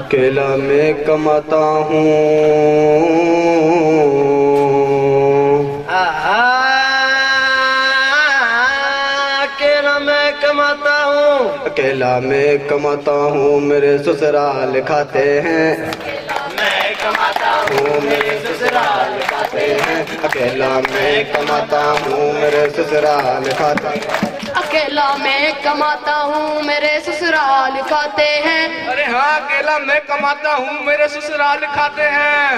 अकेला मैं कमाता हूँ, अकेला मैं कमाता हूँ, अकेला मैं कमाता हूँ, मेरे ससुराल खाते हैं। मैं कमाता हूँ, मेरे ससुराल खाते हैं। अकेला मैं कमाता हूँ, मेरे ससुराल खाते हैं। अकेला मैं कमाता हूँ, मेरे ससुराल खाते हैं। अरे हाँ, अकेला मैं कमाता हूँ, मेरे ससुराल खाते हैं।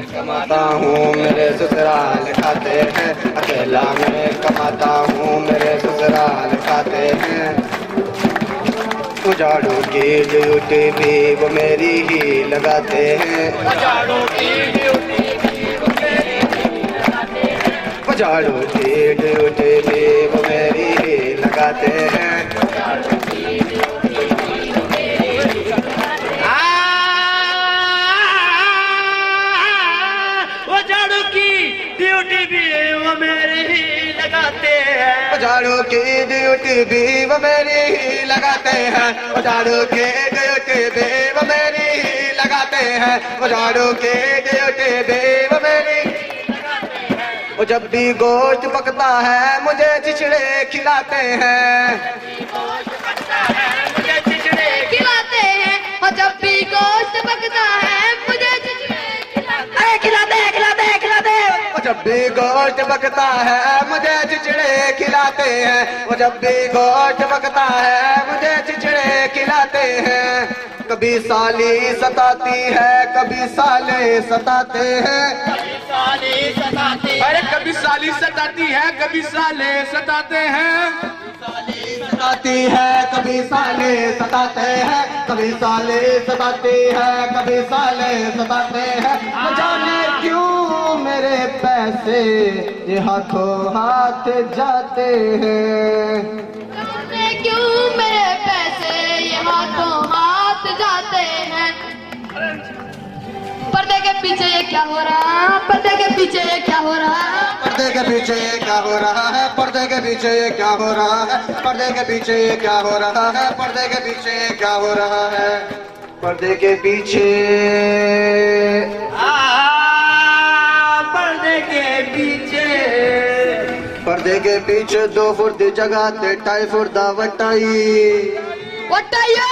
कमाता हूँ, मेरे ससुराल खाते हैं। अकेला मैं कमाता हूँ, मेरे ससुराल खाते हैं। उजाड़ों की ड्यूटी भी वो मेरी ही लगाते हैं। उजाड़ों की ड्यूटी भी वो मेरी ही लगाते हैं। उजाड़ों की ड्यूटी भी वो मेरी ही लगाते हैं। उजाड़ों की ड्यूटी भी वो मेरी ही लगाते हैं। उजाड़ों की ड्यूटी भी वो मेरी ही लगाते हैं। उजाड़ों की ड्यूटी भी वो मेरी ही लगाते हैं। उजाड़ों की ड्यूटी भी वो मेरी ही लगाते हैं। उजाड़ों की ड्यूटी भी वो मेरी वो जब भी गोश्त पकता है मुझे चिचड़े खिलाते हैं। मुझे चिचड़े खिलाते हैं और जब भी गोश्त पकता है मुझे चिचड़े खिलाते हैं, खिलाते हैं, खिलाते हैं। वो जब भी गोश्त पकता है मुझे चिचड़े खिलाते हैं। वो जब भी गोश्त पकता है मुझे चिचड़े खिलाते हैं। कभी साली सताती है, कभी साले सताते हैं। साले सताते हैं। अरे कभी साली सताती है, कभी साले सताते हैं। सताती है, कभी साले सताते हैं। कभी साले सताती है, कभी साले सताते हैं। न जाने क्यों मेरे पैसे ये हाथों हाथ जाते हैं। जाने क्यों मेरे पैसे ये हाथों हाथ जाते हैं। पर्दे के पीछे ये क्या हो रहा है? पर्दे के पीछे ये क्या हो रहा है? पर्दे के पीछे ये क्या हो रहा है? पर्दे के पीछे ये क्या हो रहा है? पर्दे के पीछे ये क्या हो रहा है? पर्दे के पीछे ये क्या हो रहा है? पर्दे के पीछे पर्दे के पीछे पर्दे के पीछे 2 फुट जगह ते 2.5 फुट दा वटाई। वटाइए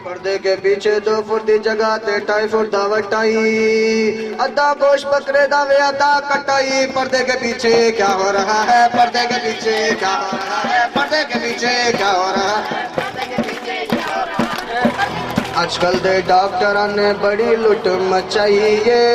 पर्दे के पीछे 2 फुट जगह ते 2.5 फुट दा वटाई। अद्धा गोश बकरे दावे अद्धा कटाई। पर्दे के पीछे क्या हो रहा है? पर्दे के पीछे क्या हो रहा है? पर्दे के पीछे क्या हो रहा है? आजकल दे डॉक्टरां ने बड़ी लुट मचाई है।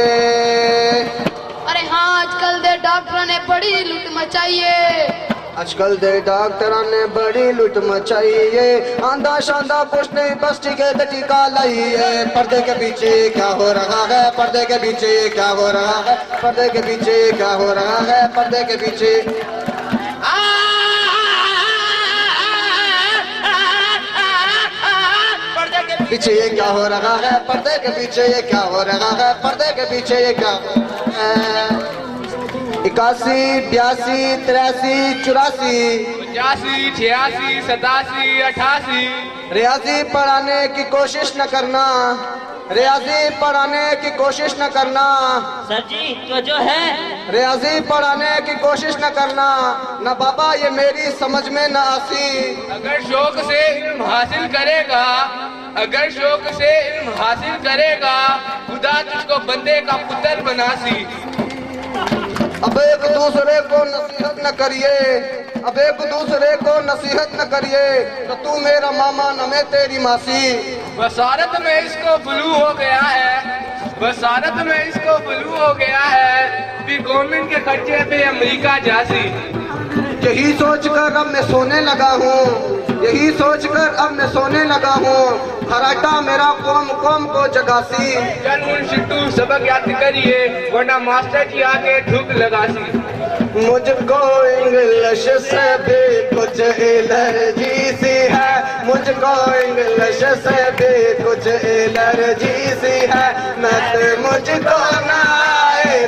अरे हाँ, आजकल दे डॉक्टरों ने बड़ी लूट मचाई है। आजकल दे डॉक्टरां ने बड़ी लुट मचाई है। आंधा शांधा कुछ नहीं बस टीके ते टीका लाई है। पर्दे के पीछे क्या हो रहा है? पर्दे के पीछे क्या हो रहा है? पर्दे के पीछे क्या हो रहा है? पर्दे के पीछे पीछे ये क्या हो रहा है? पर्दे के पीछे ये क्या हो रहा है? पर्दे के पीछे ये क्या हो रहा है? 81, 82, 83, 84 85, 86, 87, 88। रियाजी पढ़ाने की कोशिश न करना। रियाजी पढ़ाने की कोशिश न करना। सर जी तो जो है रियाजी पढ़ाने की कोशिश न करना। न बाबा ये मेरी समझ में न आसी। अगर शौक से इल्म हासिल करेगा, अगर शौक से इल्म हासिल करेगा, खुदा तुझको बंदे का पुत्र बनासी। अब एक दूसरे को नसीहत न करिए। अब एक दूसरे को नसीहत न करिए। तो तू मेरा मामा न मैं तेरी मासी। बसारत में इसको ब्लू हो गया है, बसारत में इसको ब्लू हो गया है। भी गवर्नमेंट के खर्चे पे अमेरिका जासी। यही सोचकर अब मैं सोने लगा हूँ। यही सोचकर अब मैं सोने लगा हूँ। खराटा मेरा कौम कौम को जगासी। चल उन शिट्टू सबक याद करिए, वरना मास्टर जी आके ठुक लगासी। मुझको इंग्लिश से भी कुछ एलर्जी सी है। मुझको इंग्लिश से भी कुछ एलर्जी सी है। मैं तो मुझको ना आए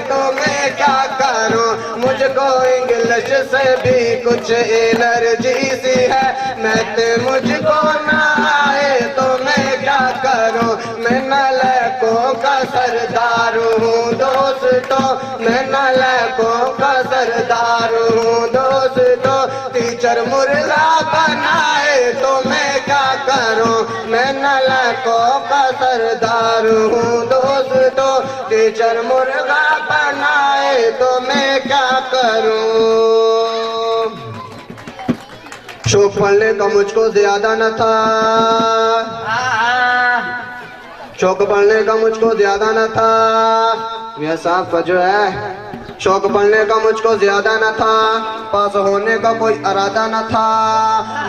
मुझको इंग्लिश से भी कुछ एलर्जी सी है। मैथ मुझको ना आए तो मैं क्या करूं, मैं नालायकों का सरदार हूँ दोस्तों, मैं नालायकों का सरदार हूँ दोस्तों। टीचर मुर्गा बनाए तो मैं क्या करूं, मैं नालायकों का सरदार हूँ दोस्तों। टीचर मुर्गा बनाए तो मैं क्या करूं। शौक पढ़ने का मुझको ज्यादा न था, शौक पढ़ने का मुझको ज्यादा न था। यह साहब का जो है शौक पढ़ने का मुझको ज्यादा न था, पास होने का कोई इरादा न था।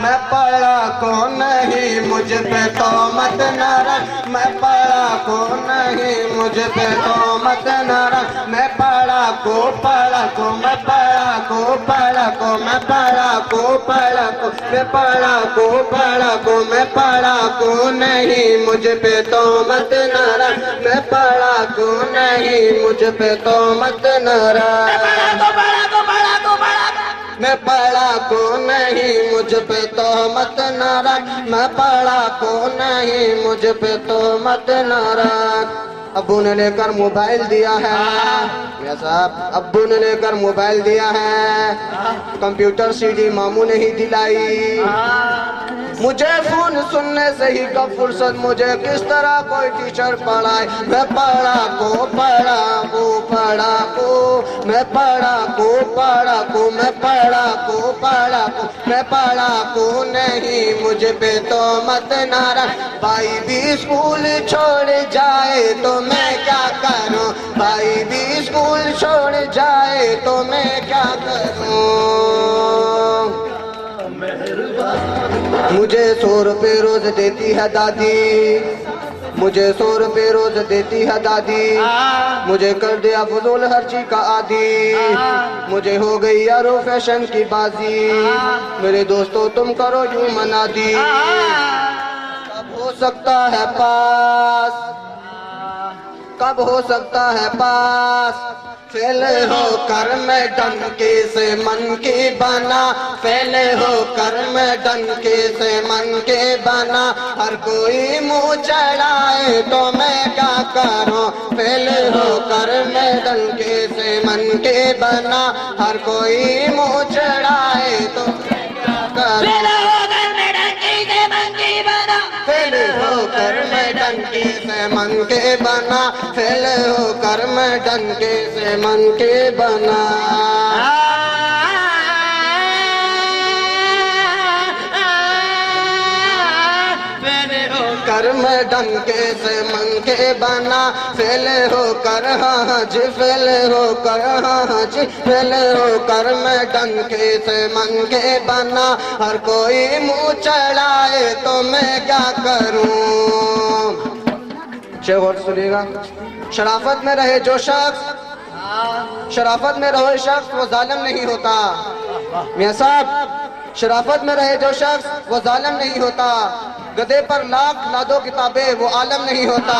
मैं पढ़ा कौन नहीं मुझ पे तो मत न रख, मैं पढ़ा कौन नहीं मुझ पे तो मत न रख। मैं पढ़ा को पढ़ा को, मैं पढ़ा को पढ़ा को, मैं पढ़ा को पढ़ा को, मैं पढ़ा को पढ़ा को, मैं पढ़ा को नहीं मुझ पे तो मत न रख। मैं पढ़ा को नहीं मुझ पे तो मत न रख। मैं पढ़ा को नहीं मुझ पे तो मत न रख, मैं पढ़ा को नहीं मुझ पे तो मत न रख। अब्बू ने लेकर मोबाइल दिया है, या साहब अब्बू ने लेकर मोबाइल दिया है, कंप्यूटर सीडी मामू ने ही दिलाई। मुझे फोन सुनने से ही कब फुर्सत, मुझे किस तरह कोई टीचर पढ़ाए। मैं पढ़ा को पढ़ा को पढ़ा को, मैं पढ़ा को पढ़ा को, मैं पढ़ा को पढ़ा को, मैं पढ़ा को नहीं मुझ पे तो मत न रख। भाई भी स्कूल छोड़ जाए तो मैं क्या करूं, भाई भी स्कूल छोड़ जाए तो मैं क्या करूं। मुझे 100 रुपए रोज देती है दादी, मुझे 100 रुपए रोज देती है दादी। मुझे कर दिया फजूल हर चीज का आदी, मुझे हो गई यारो फैशन की बाजी। मेरे दोस्तों तुम करो यूं मना दी, कब हो सकता है पास, कब हो सकता है पास। फेल हो कर मैं डंके से मन की बना, फेल हो कर मैं डंके से मन के बना। हर कोई मुंह चढ़ाए तो मैं क्या करूं, फेल हो कर मैं डंके से मन के बना। हर कोई मुंह चढ़ाए तो मैं क्या करूं, फेल होकर मैं डंके से मन के बना, फेल होकर मैं डंके से मन के बना। कर मैं डंके से मन के बना, फेल होकर हाँ जी, फेल होकर हाँ जी, फेल होकर मैं डंके से मन के बना। हर कोई मुंह चढ़ाए तो मैं क्या करूं। गौर सुनिएगा, शराफत में रहे जो शख्स, शराफत में रहे शख्स वो जालिम नहीं होता। मियां साहब शराफत में रहे जो शख्स वो जालिम नहीं होता। गधे पर लाख लादो किताबें वो आलम नहीं होता।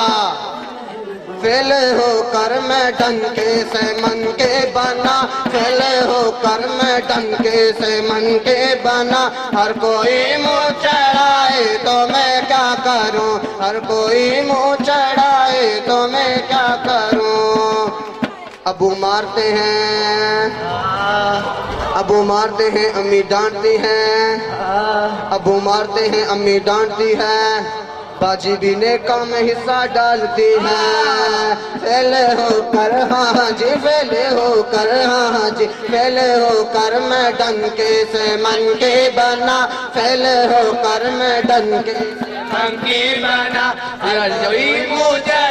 फेल होकर मैं डंके से मन के बना, फेल होकर मैं डंके से मन के बना। हर कोई मुंह चढ़ाए तो मैं क्या करूं, हर कोई मुंह चढ़ाए तो मैं क्या करूं। अबू मारते हैं, अबू मारते हैं अम्मी डांटती हैं, अबू मारते हैं अम्मी डांटती है। बाजी भी ने कम हिस्सा डालती है। फेल होकर हाँ जी, फेल होकर हाँ जी, फेल होकर मैं डंके से मन के बना, फेल होकर मैं डंके से मन के बना। हर कोई मुझे